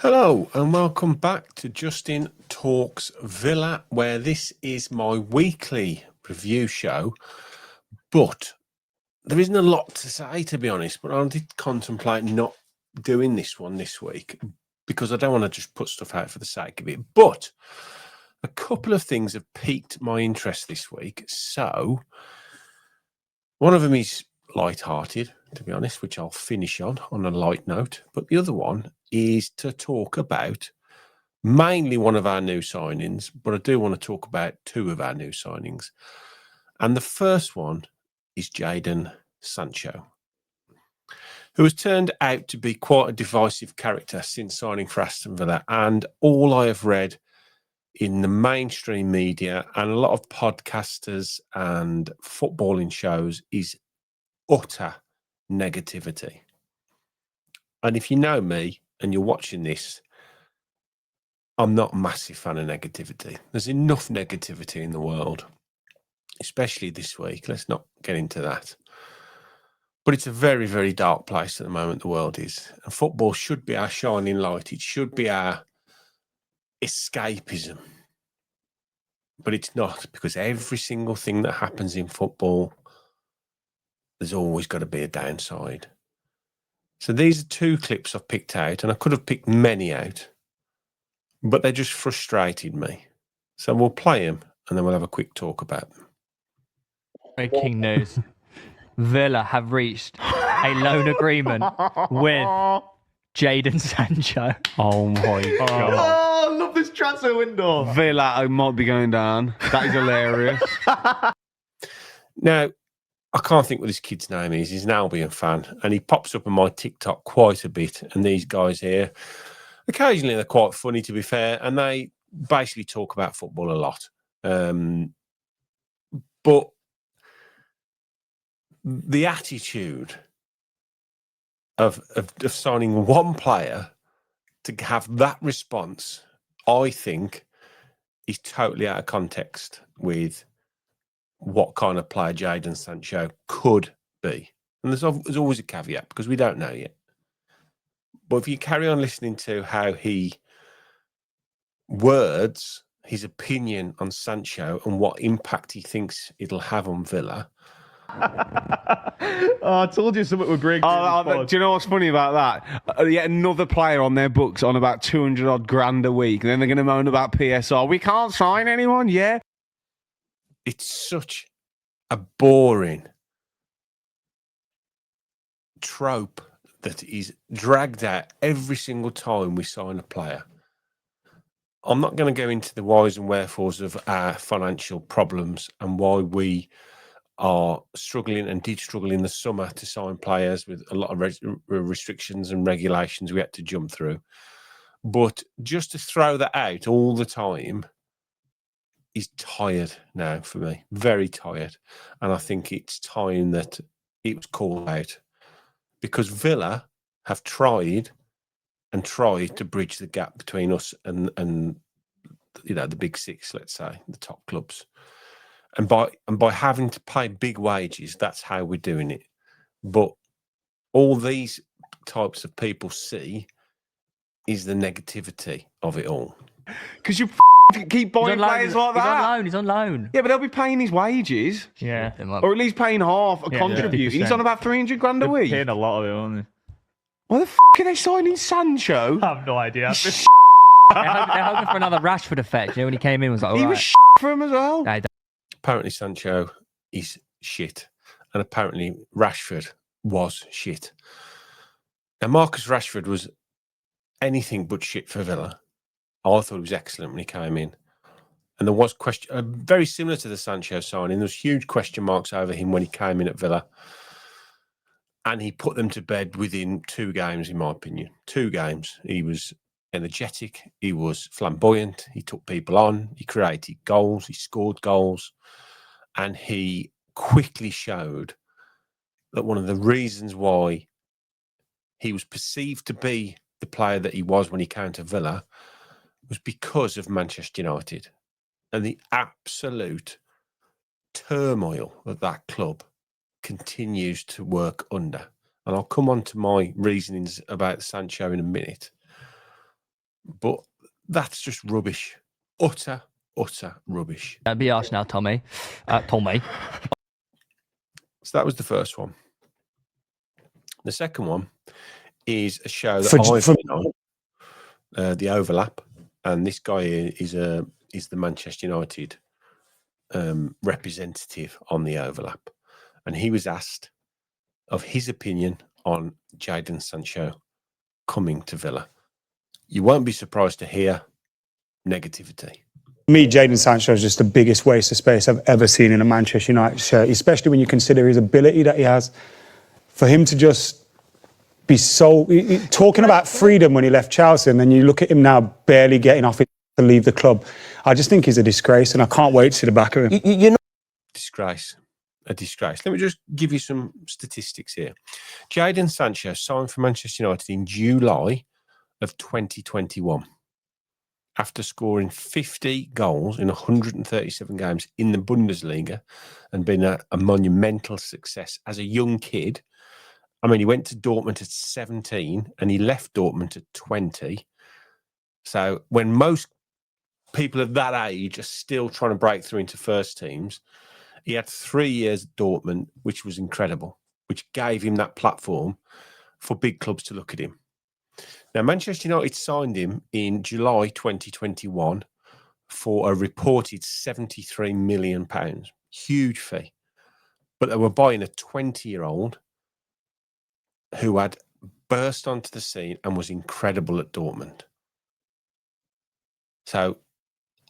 Hello and welcome back to Justin Talks Villa, where this is my weekly review show. But there isn't a lot to say, to be honest, but I did contemplate not doing this one this week because I don't want to just put stuff out for the sake of it. But a couple of things have piqued my interest this week. So one of them is light-hearted, to be honest, which I'll finish on a light note. But the other one is to talk about mainly one of our new signings, but I do want to talk about two of our new signings. And the first one is Jadon Sancho, who has turned out to be quite a divisive character since signing for Aston Villa. And all I have read in the mainstream media and a lot of podcasters and footballing shows is utter negativity. And if you know me and you're watching this, I'm not a massive fan of negativity. There's enough negativity in the world, especially this week. Let's not get into that. But it's a very, very dark place at the moment, the world is. And football should be our shining light. It should be our escapism. But it's not, because every single thing that happens in football, there's always got to be a downside. So these are two clips I've picked out, and I could have picked many out, but they just frustrated me. So we'll play them, and then we'll have a quick talk about them. Breaking news. Villa have reached a loan agreement with Jadon Sancho. Oh my god. Oh, I love this transfer window. Villa might be going down. That is hilarious. Now, I can't think what this kid's name is. He's an Albion fan, and he pops up on my TikTok quite a bit. And these guys here, occasionally they're quite funny, to be fair, and they basically talk about football a lot. But the attitude of signing one player to have that response, I think, is totally out of context with what kind of player Jadon Sancho could be. And there's always a caveat because we don't know yet. But if you carry on listening to how he words his opinion on Sancho and what impact he thinks it'll have on Villa. Oh, I told you something would break. Do you know what's funny about that? Yet another player on their books on about 200 odd grand a week. And then they're going to moan about PSR. We can't sign anyone, yeah? It's such a boring trope that is dragged out every single time we sign a player. I'm not going to go into the whys and wherefores of our financial problems and why we are struggling and did struggle in the summer to sign players with a lot of restrictions and regulations we had to jump through. But just to throw that out all the time is tired now for me, very tired. And I think it's time that it was called out because Villa have tried to bridge the gap between us and you know, the big six, let's say, the top clubs. And by having to pay big wages, that's how we're doing it. But all these types of people see is the negativity of it all. Because you keep buying players like that. He's on loan. Yeah, but they'll be paying his wages. Yeah. Or at least paying half a contribution. He's on about 300 grand a week. Paying a lot of it, aren't Why the are they signing Sancho? they? I have no idea. They're hoping for another Rashford effect. You know, when he came in, was like, all He right. was for him as well. Nah, Apparently Sancho is shit. And apparently Rashford was shit. Now, Marcus Rashford was anything but shit for Villa. I thought he was excellent when he came in. And there was very similar to the Sancho signing. There was huge question marks over him when he came in at Villa. And he put them to bed within 2 games, in my opinion. 2 games. He was energetic. He was flamboyant. He took people on. He created goals. He scored goals. And he quickly showed that one of the reasons why he was perceived to be the player that he was when he came to Villa was because of Manchester United and the absolute turmoil that club continues to work under. And I'll come on to my reasonings about Sancho in a minute. but that's just rubbish. Utter rubbish. Don't be harsh now, Tommy. Tommy. So that was the first one. The second one is a show that For- I've for- been on, The Overlap, and this guy is the Manchester United representative on The Overlap, and he was asked of his opinion on Jadon Sancho coming to Villa. You won't be surprised to hear negativity. Me, Jadon Sancho is just the biggest waste of space I've ever seen in a Manchester United shirt, especially when you consider his ability that he has. For him to just be so... talking about freedom when he left Chelsea, and then you look at him now barely getting off it to leave the club. I just think he's a disgrace, and I can't wait to see the back of him. Disgrace. A disgrace. Let me just give you some statistics here. Jadon Sancho signed for Manchester United in July of 2021 after scoring 50 goals in 137 games in the Bundesliga and being a monumental success as a young kid. I mean, he went to Dortmund at 17 and he left Dortmund at 20. So when most people of that age are still trying to break through into first teams, he had 3 years at Dortmund, which was incredible, which gave him that platform for big clubs to look at him. Now, Manchester United signed him in July 2021 for a reported £73 million. Huge fee. But they were buying a 20-year-old who had burst onto the scene and was incredible at Dortmund. So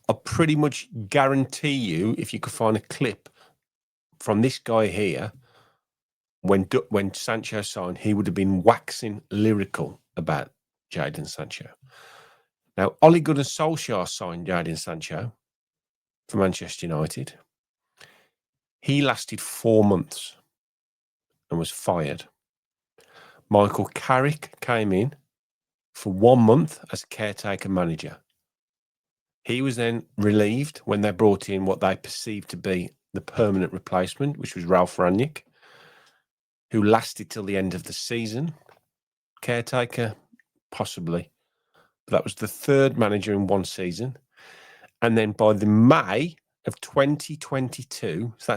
I pretty much guarantee you, if you could find a clip from this guy here, when Sancho signed, he would have been waxing lyrical about Jadon Sancho. Now, Ole Gunnar Solskjaer signed Jadon Sancho for Manchester United. He lasted 4 months and was fired. Michael Carrick came in for 1 month as caretaker manager. He was then relieved when they brought in what they perceived to be the permanent replacement, which was Ralph Rangnick, who lasted till the end of the season. Caretaker, possibly. But that was the third manager in one season. And then by the May of 2022, so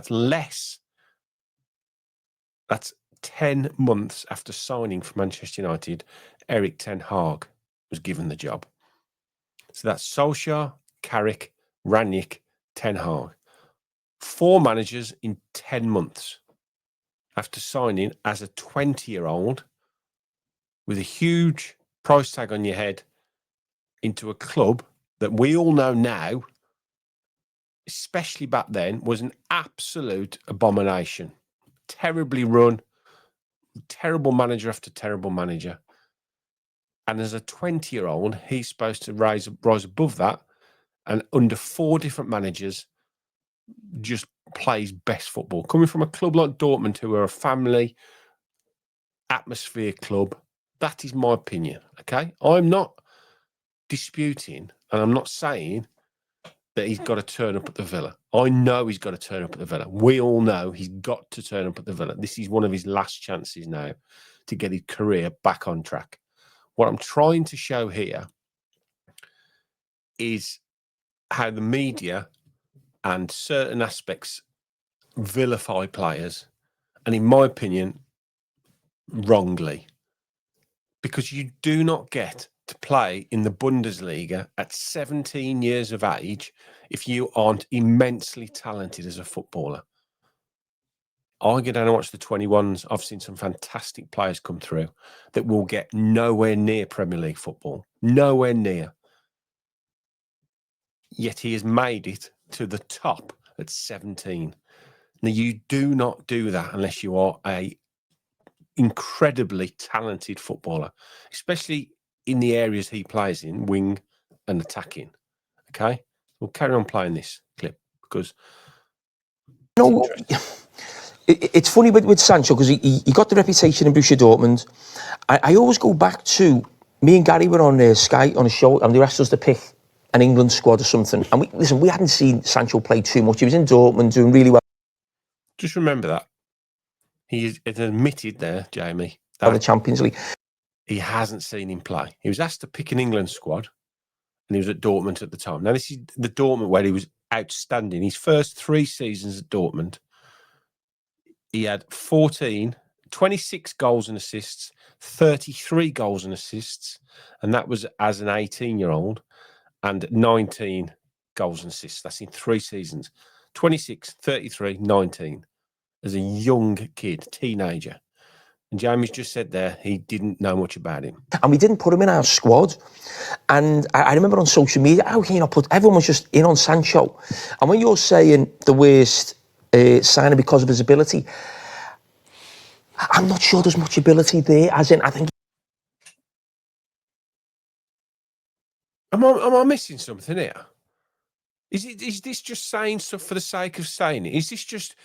that's 10 months after signing for Manchester United, Erik ten Hag was given the job. So that's Solskjaer, Carrick, Rangnick, ten Hag. 4 managers in 10 months after signing as a 20-year-old with a huge price tag on your head into a club that we all know now, especially back then, was an absolute abomination. Terribly run, terrible manager after terrible manager. And as a 20-year-old, he's supposed to rise above that, and under 4 different managers, just plays best football. Coming from a club like Dortmund, who are a family atmosphere club, that is my opinion. Okay, I'm not disputing, and I'm not saying that he's got to turn up at the Villa. I know he's got to turn up at the Villa. We all know he's got to turn up at the Villa. This is one of his last chances now to get his career back on track. What I'm trying to show here is how the media and certain aspects vilify players, and in my opinion, wrongly. Because you do not get to play in the Bundesliga at 17 years of age if you aren't immensely talented as a footballer. I get down and watch the 21s. I've seen some fantastic players come through that will get nowhere near Premier League football. Nowhere near. Yet he has made it to the top at 17. Now, you do not do that unless you are a incredibly talented footballer, especially in the areas he plays in, wing and attacking. Okay, we'll carry on playing this clip because it's funny with Sancho because he got the reputation in Borussia Dortmund. I always go back to me and Gary were on Sky on a show and they asked us to pick an England squad or something. And we hadn't seen Sancho play too much. He was in Dortmund doing really well. Just remember that. He has admitted there, Jamie, In the that Champions League. he hasn't seen him play. He was asked to pick an England squad and he was at Dortmund at the time. Now, this is the Dortmund where he was outstanding. His first 3 seasons at Dortmund, he had 26 goals and assists, 33 goals and assists, and that was as an 18-year-old, and 19 goals and assists. That's in 3 seasons. 26, 33, 19 as a young kid, teenager. And Jamie's just said there he didn't know much about him. And we didn't put him in our squad. And I remember on social media, how can you not put... Everyone was just in on Sancho. And when you're saying the worst signing because of his ability, I'm not sure there's much ability there. As in, I think... Am I missing something here? Is this just saying stuff for the sake of saying it? Is this just...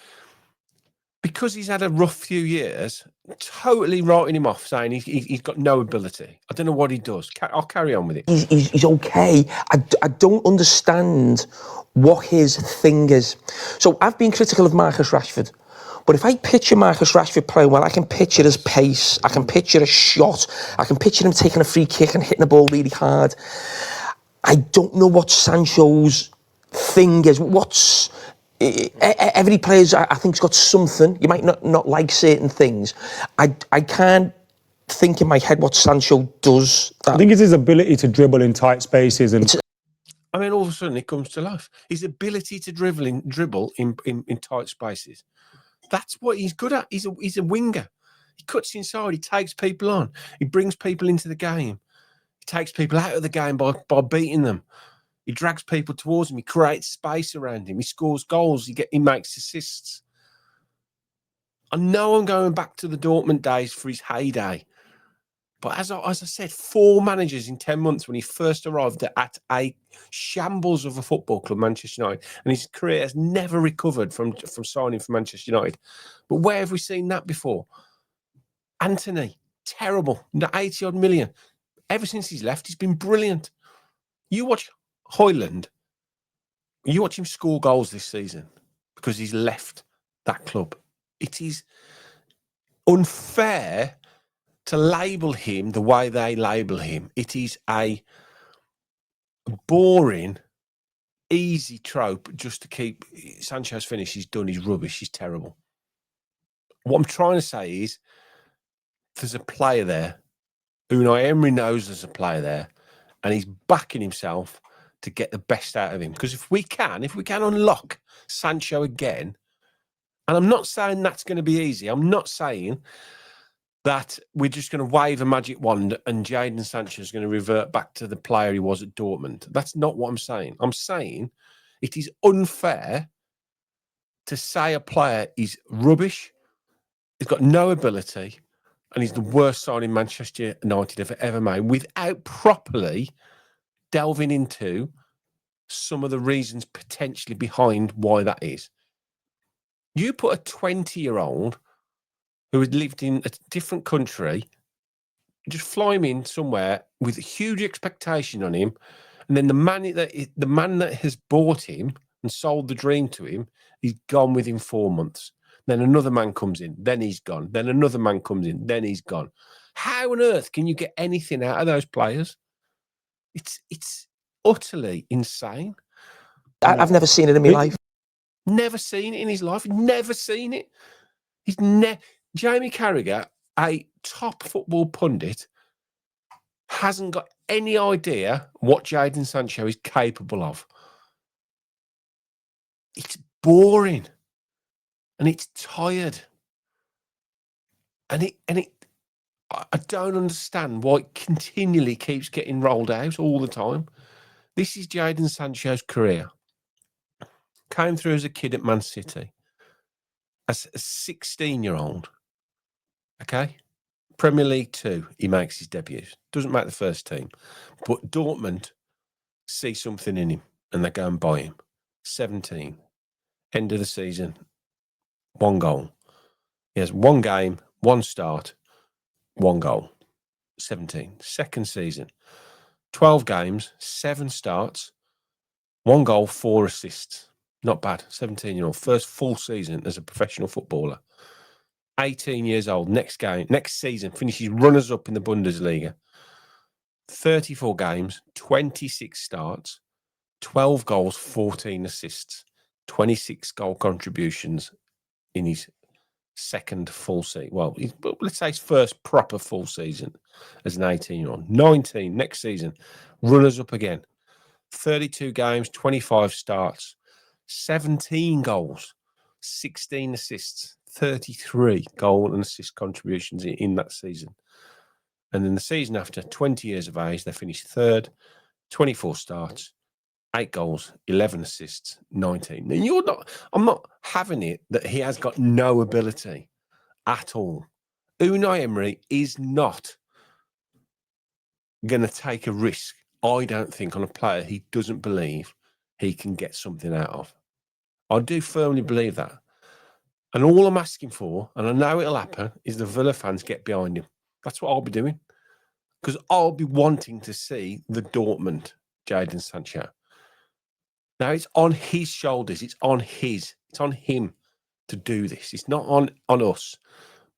because he's had a rough few years, totally writing him off, saying he's got no ability? I don't know what he does. I'll carry on with it. He's okay. I don't understand what his thing is. So I've been critical of Marcus Rashford, but if I picture Marcus Rashford playing well, I can picture his pace, I can picture a shot, I can picture him taking a free kick and hitting the ball really hard. I don't know what Sancho's thing is. Every player, I think, has got something. You might not like certain things. I can't think in my head what Sancho does. I think it's his ability to dribble in tight spaces and... I mean, all of a sudden it comes to life. His ability to dribble in tight spaces. That's what he's good at. He's a winger. He cuts inside. He takes people on. He brings people into the game. He takes people out of the game by beating them. He drags people towards him. He creates space around him. He scores goals. He makes assists. I know I'm going back to the Dortmund days for his heyday. But as I said, 4 managers in 10 months when he first arrived at a shambles of a football club, Manchester United, and his career has never recovered from signing for Manchester United. But where have we seen that before? Anthony, terrible, 80-odd million. Ever since he's left, he's been brilliant. You watch Højlund, you watch him score goals this season because he's left that club. It is unfair to label him the way they label him. It is a boring, easy trope just to keep Sancho's finished. He's done. He's rubbish. He's terrible. What I'm trying to say is there's a player there. Unai Emery knows there's a player there, and he's backing himself to get the best out of him. Because if we can unlock Sancho again, and I'm not saying that's going to be easy. I'm not saying that we're just going to wave a magic wand and Jadon Sancho is going to revert back to the player he was at Dortmund. That's not what I'm saying. I'm saying it is unfair to say a player is rubbish, he's got no ability, and he's the worst signing Manchester United have ever made without properly delving into some of the reasons potentially behind why that is. You put a 20-year-old who had lived in a different country, just fly him in somewhere with a huge expectation on him, and then the man that has bought him and sold the dream to him, he's gone within 4 months. Then another man comes in, then he's gone. Then another man comes in, then he's gone. How on earth can you get anything out of those players? It's utterly insane. I've never seen it in my life. Never seen it in his life. Never seen it. Jamie Carragher, a top football pundit, hasn't got any idea what Jadon Sancho is capable of. It's boring. And it's tired. And I don't understand why it continually keeps getting rolled out all the time. This is Jadon Sancho's career. Came through as a kid at Man City. As a 16-year-old. Okay? Premier League 2, he makes his debut. Doesn't make the first team. But Dortmund see something in him and they go and buy him. 17. End of the season. 1 goal. He has 1 game, 1 start, 1 goal. 17. Second season. 12 games, 7 starts, 1 goal, 4 assists. Not bad. 17-year-old. First full season as a professional footballer. 18 years old. Next season, finishes runners-up in the Bundesliga. 34 games, 26 starts, 12 goals, 14 assists, 26 goal contributions in his second full season. Well, let's say his first proper full season as an 18-year-old. 19 next season, runners up again. 32 games, 25 starts, 17 goals, 16 assists, 33 goal and assist contributions in that season. And then the season after, 20 years of age, they finished third, 24 starts, 8 goals, 11 assists, 19. Now, I'm not having it that he has got no ability at all. Unai Emery is not going to take a risk, I don't think, on a player he doesn't believe he can get something out of. I do firmly believe that. And all I'm asking for, and I know it'll happen, is the Villa fans get behind him. That's what I'll be doing. Because I'll be wanting to see the Dortmund Jadon Sancho. Now it's on his shoulders. It's on him to do this. It's not on us,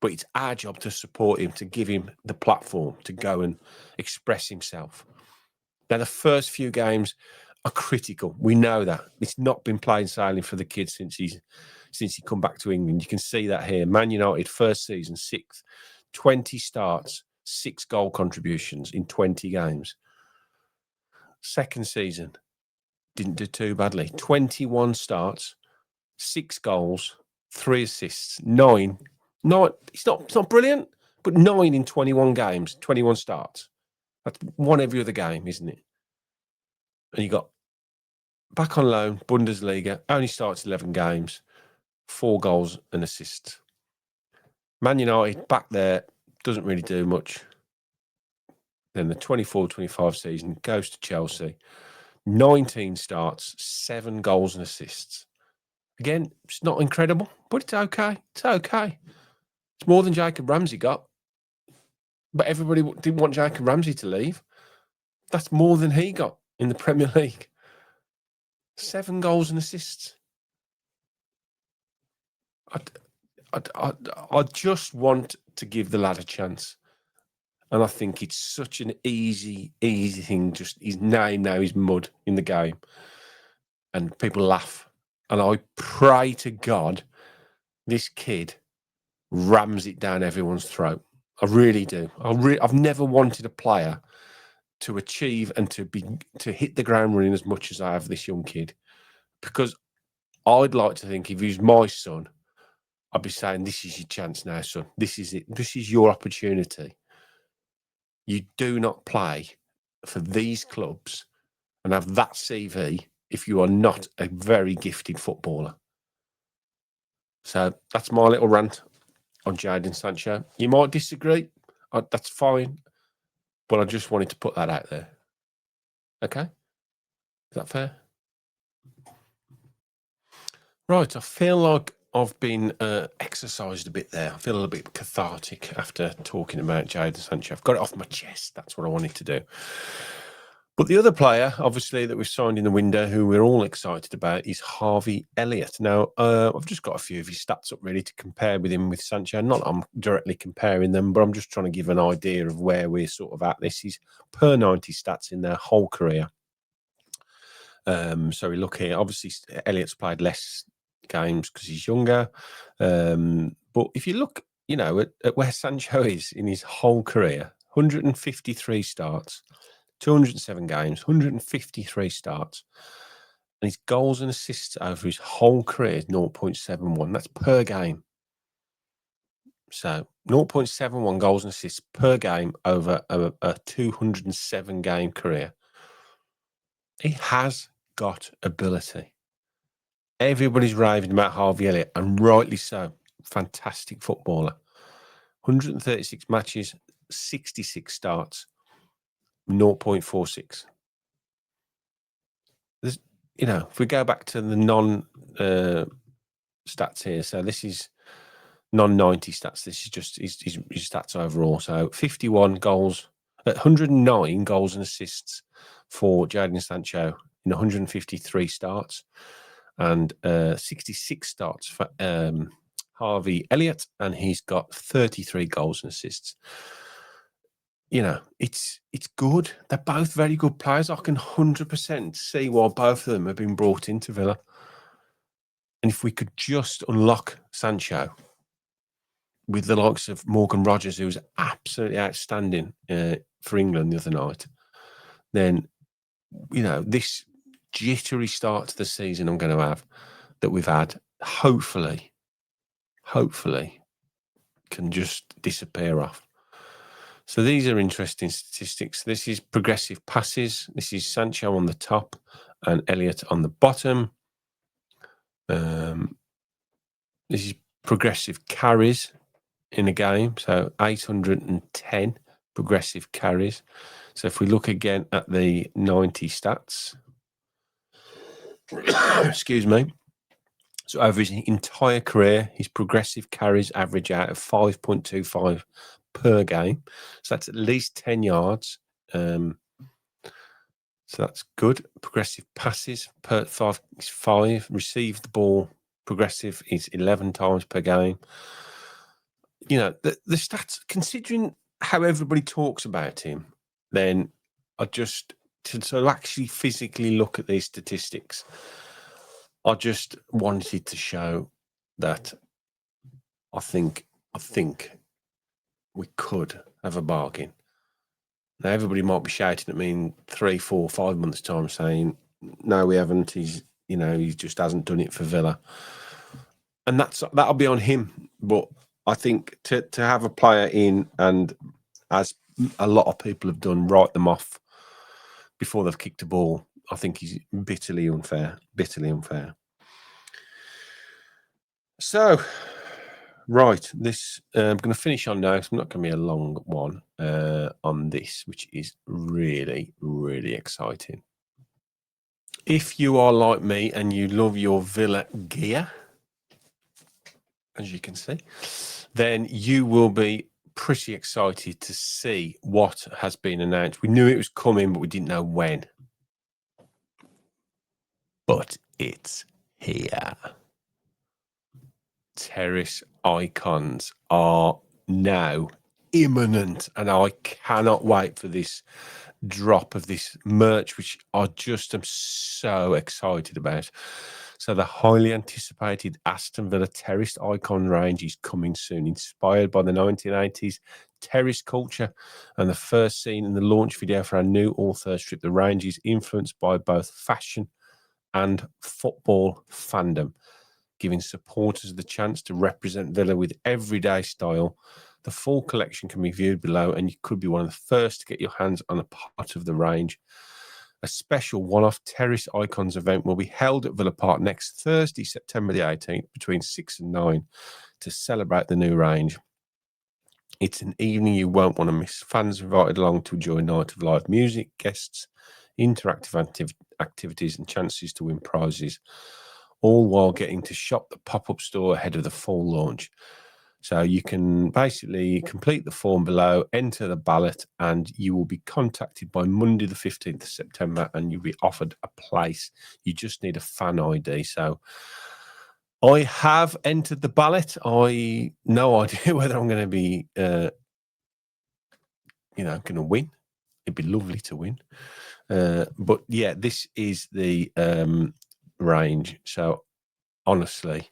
but it's our job to support him, to give him the platform to go and express himself. Now, the first few games are critical. We know that. It's not been plain sailing for the kid since he come back to England. You can see that here. Man United, first season, 6th, 20 starts, 6 goal contributions in 20 games. Second season, didn't do too badly. 21 starts, 6 goals, 3 assists, 9. It's not brilliant, but 9 in 21 games, 21 starts. That's one every other game, isn't it? And you got back on loan, Bundesliga, only starts 11 games, 4 goals and assists. Man United, back there, doesn't really do much. Then the 24-25 season goes to Chelsea. 19 starts, 7 goals and assists. Again, it's not incredible, but it's okay. It's okay. It's more than Jacob Ramsey got. But everybody didn't want Jacob Ramsey to leave. That's more than he got in the Premier League. 7 goals and assists. I just want to give the lad a chance. And I think it's such an easy thing. Just his name now is mud in the game. And people laugh. And I pray to God this kid rams it down everyone's throat. I really do. I've never wanted a player to achieve and to hit the ground running as much as I have this young kid. Because I'd like to think if he was my son, I'd be saying, this is your chance now, son. This is it. This is your opportunity. You do not play for these clubs and have that CV if you are not a very gifted footballer. So that's my little rant on Jadon Sancho. You might disagree. That's fine. But I just wanted to put that out there. Okay? Is that fair? Right. I feel like I've been exercised a bit there. I feel a little bit cathartic after talking about Jadon Sancho. I've got it off my chest. That's what I wanted to do. But the other player, obviously, that we've signed in the window, who we're all excited about, is Harvey Elliott. Now, I've just got a few of his stats up ready to compare with him with Sancho. Not that I'm directly comparing them, but I'm just trying to give an idea of where we're sort of at. This is per 90 stats in their whole career. So we look here. Obviously, Elliott's played less games because he's younger. But if you look, at where Sancho is in his whole career, 153 starts, 207 games, 153 starts, and his goals and assists over his whole career is 0.71. That's per game. So 0.71 goals and assists per game over a 207 game career. He has got ability. Everybody's raving about Harvey Elliott, and rightly so. Fantastic footballer. 136 matches, 66 starts, 0.46. There's, if we go back to the stats here, so this is non-90 stats. This is just his stats overall. So 51 goals, 109 goals and assists for Jadon Sancho in 153 starts, and 66 starts for Harvey Elliott, and he's got 33 goals and assists. you know, it's good. They're both very good players. I can 100% see why both of them have been brought into Villa. And if we could just unlock Sancho with the likes of Morgan Rogers, who was absolutely outstanding for England the other night, then, you know, this jittery start to the season I'm going to have that we've had, hopefully can just disappear off. So these are interesting statistics. This is progressive passes. This is Sancho on the top and Elliott on the bottom. This is progressive carries in a game. So 810 progressive carries. So if we look again at the 90 stats, excuse me. So over his entire career, his progressive carries average out of 5.25 per game. So that's at least 10 yards. So that's good. Progressive passes per is 5. Received the ball progressive is 11 times per game. You know, the stats, considering how everybody talks about him, then I just, to actually physically look at these statistics, I just wanted to show that I think we could have a bargain. Now, everybody might be shouting at me in 3, 4, 5 months' time saying, no, we haven't. He just hasn't done it for Villa. And that'll be on him. But I think to have a player in, and as a lot of people have done, write them off before they've kicked a ball, I think he's bitterly unfair. So, right, this I'm going to finish on now. It's not going to be a long one on this, which is really, really exciting. If you are like me and you love your Villa gear, as you can see, then you will be pretty excited to see what has been announced. We knew it was coming, but we didn't know when. But it's here. Terrace Icons are now imminent, and I cannot wait for this drop of this merch, which I just am so excited about. So the highly anticipated Aston Villa Terrace Icon range is coming soon, inspired by the 1980s terrace culture and the first scene in the launch video for our new all-third strip. The range is influenced by both fashion and football fandom, giving supporters the chance to represent Villa with everyday style. The full collection can be viewed below, and you could be one of the first to get your hands on a part of the range. A special one-off Terrace Icons event will be held at Villa Park next Thursday, September the 18th, between 6 and 9, to celebrate the new range. It's an evening you won't want to miss. Fans invited along to enjoy a night of live music, guests, interactive activities, and chances to win prizes, all while getting to shop the pop-up store ahead of the full launch. So you can basically complete the form below, enter the ballot, and you will be contacted by Monday the 15th of September, and you'll be offered a place. You just need a fan ID. So I have entered the ballot. I no idea whether I'm going to be, going to win. It'd be lovely to win. But yeah, this is the range. So honestly,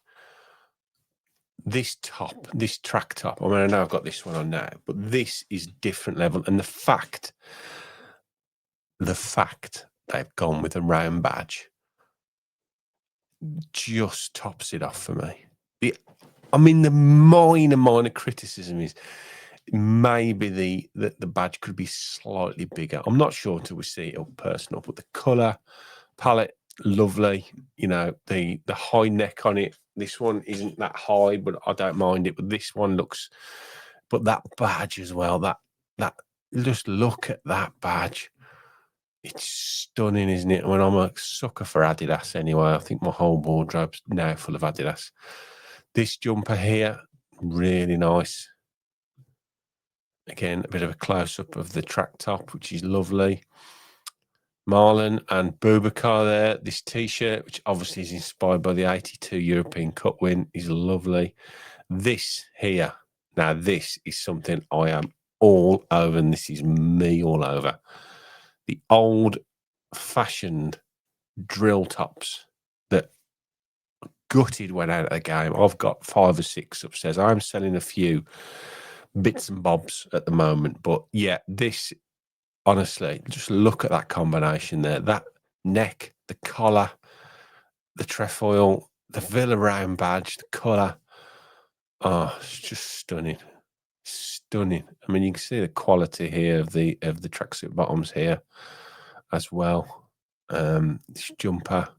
this track top, I mean, I know I've got this one on now, but this is different level. And the fact they've gone with a round badge just tops it off for me. The minor criticism is maybe the badge could be slightly bigger. I'm not sure until we see it up personal, but the colour palette, lovely. The high neck on it. This one isn't that high, but I don't mind it. But this one looks, but that badge as well, that just look at that badge. It's stunning, isn't it? I mean, I'm a sucker for Adidas anyway. I think my whole wardrobe's now full of Adidas. This jumper here, really nice. Again, a bit of a close-up of the track top, which is lovely. Marlon and Boubacar there. This T-shirt, which obviously is inspired by the 82 European Cup win, is lovely. This here, now this is something I am all over, and this is me all over, the old-fashioned drill tops that gutted went out of the game. I've got 5 or 6 upstairs. I'm selling a few bits and bobs at the moment, but yeah, this, honestly, just look at that combination there. That neck, the collar, the trefoil, the Villa round badge, the colour. Oh, it's just stunning. Stunning. I mean, you can see the quality here of the tracksuit bottoms here as well. This jumper.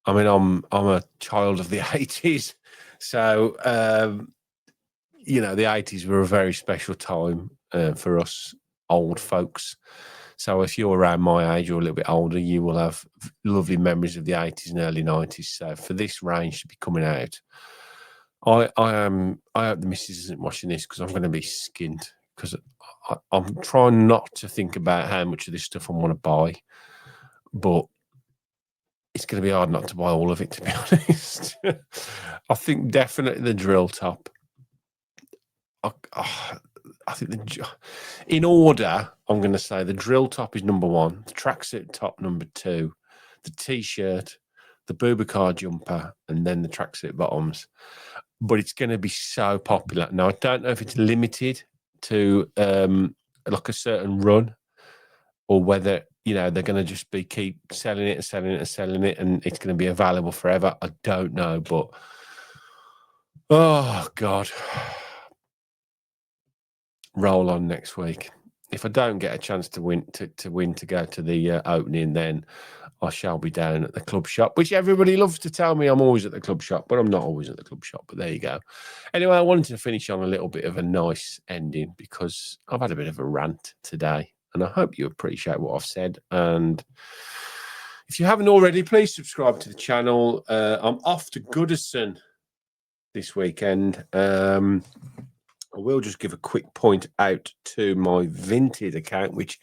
I mean, I'm a child of the 80s, so you know, the 80s were a very special time for us old folks. So if you're around my age or a little bit older, you will have lovely memories of the 80s and early 90s. So for this range to be coming out, I hope the missus isn't watching this, because I'm going to be skinned, because I'm trying not to think about how much of this stuff I want to buy, but it's going to be hard not to buy all of it, to be honest. I think definitely the drill top. I think in order, I'm going to say the drill top is number 1, the tracksuit top number 2, the t-shirt, the Boubacar jumper, and then the tracksuit bottoms. But it's going to be so popular. Now, I don't know if it's limited to like a certain run, or whether, you know, they're going to just be keep selling it and selling it and selling it, and it's going to be available forever. I don't know, but oh God, roll on next week. If I don't get a chance to win to go to the opening, then I shall be down at the club shop, which everybody loves to tell me I'm always at the club shop, but I'm not always at the club shop. But there you go. Anyway, I wanted to finish on a little bit of a nice ending, because I've had a bit of a rant today, and I hope you appreciate what I've said. And if you haven't already, please subscribe to the channel. I'm off to Goodison this weekend. I will just give a quick point out to my Vinted account, which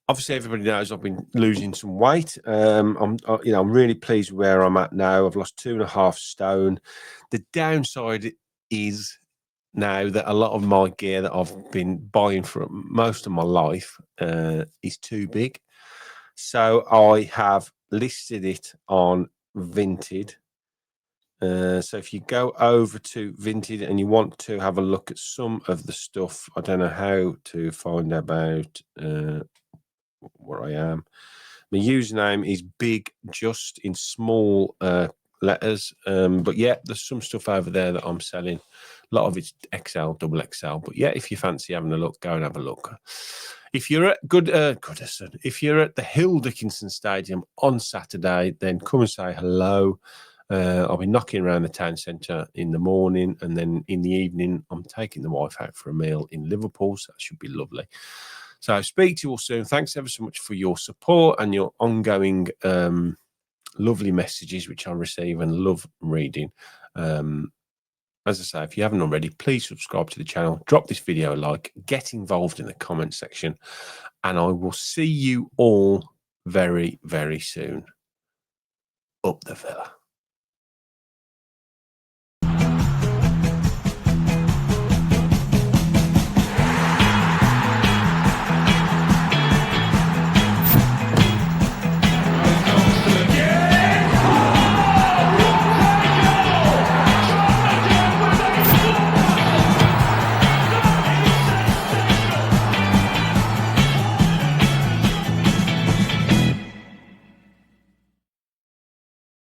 obviously everybody knows I've been losing some weight. I'm really pleased with where I'm at now. I've lost 2.5 stone. The downside is now that a lot of my gear that I've been buying for most of my life is too big. So I have listed it on Vinted. So if you go over to Vinted and you want to have a look at some of the stuff, I don't know how to find about where I am. My username is big, just in small letters. But yeah, there's some stuff over there that I'm selling. A lot of it's XL, double XL. But yeah, if you fancy having a look, go and have a look. If you're at Goodison, if you're at the Hill Dickinson Stadium on Saturday, then come and say hello. I'll be knocking around the town centre in the morning, and then in the evening, I'm taking the wife out for a meal in Liverpool. So that should be lovely. So I'll speak to you all soon. Thanks ever so much for your support and your ongoing lovely messages, which I receive and love reading. As I say, if you haven't already, please subscribe to the channel, drop this video a like, get involved in the comment section, and I will see you all very, very soon. Up the Villa.